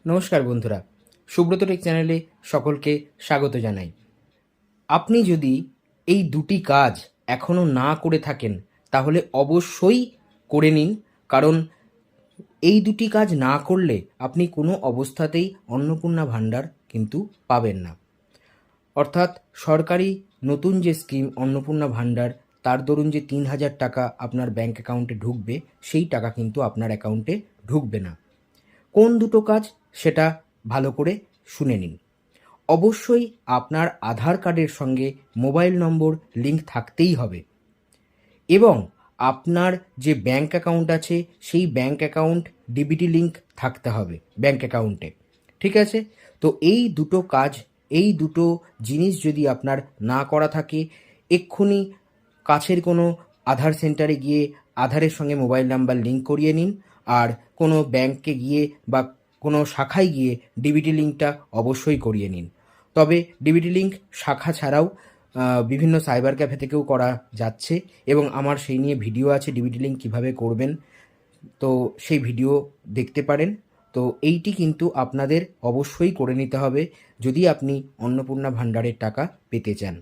নমস্কার বন্ধুরা, সুব্রত টেক চ্যানেলে সকলকে স্বাগত জানাই। আপনি যদি এই দুটি কাজ এখনও না করে থাকেন তাহলে অবশ্যই করে নিন, কারণ এই দুটি কাজ না করলে আপনি কোনো অবস্থাতেই অন্নপূর্ণা ভাণ্ডার কিন্তু পাবেন না। অর্থাৎ সরকারি নতুন যে স্কিম অন্নপূর্ণা ভাণ্ডার, তার দরুন যে ৩,০০০ টাকা আপনার ব্যাঙ্ক অ্যাকাউন্টে ঢুকবে, সেই টাকা কিন্তু আপনার অ্যাকাউন্টে ঢুকবে না। কোন দুটো কাজ সেটা ভালো করে শুনে নিন। অবশ্যই আপনার আধার কার্ডের সঙ্গে মোবাইল নম্বর লিঙ্ক থাকতেই হবে, এবং আপনার যে ব্যাঙ্ক অ্যাকাউন্ট আছে সেই ব্যাঙ্ক অ্যাকাউন্ট ডিবিটি লিঙ্ক থাকতে হবে ব্যাঙ্ক অ্যাকাউন্টে। ঠিক আছে? তো এই দুটো জিনিস যদি আপনার না করা থাকে, এক্ষুনি কাছের কোনো আধার সেন্টারে গিয়ে আধারের সঙ্গে মোবাইল নাম্বার লিঙ্ক করিয়ে নিন, আর কোনো ব্যাঙ্কে গিয়ে বা কোনো শাখায় গিয়ে ডিবিটি লিঙ্কটা অবশ্যই করিয়ে নিন। তবে ডিবিটি লিঙ্ক শাখা ছাড়াও বিভিন্ন সাইবার ক্যাফে থেকেও করা যাচ্ছে, এবং আমার সেই নিয়ে ভিডিও আছে ডিবিটি লিঙ্ক কীভাবে করবেন, তো সেই ভিডিও দেখতে পারেন। তো এইটি কিন্তু আপনাদের অবশ্যই করে নিতে হবে যদি আপনি অন্নপূর্ণা ভাণ্ডারের টাকা পেতে চান।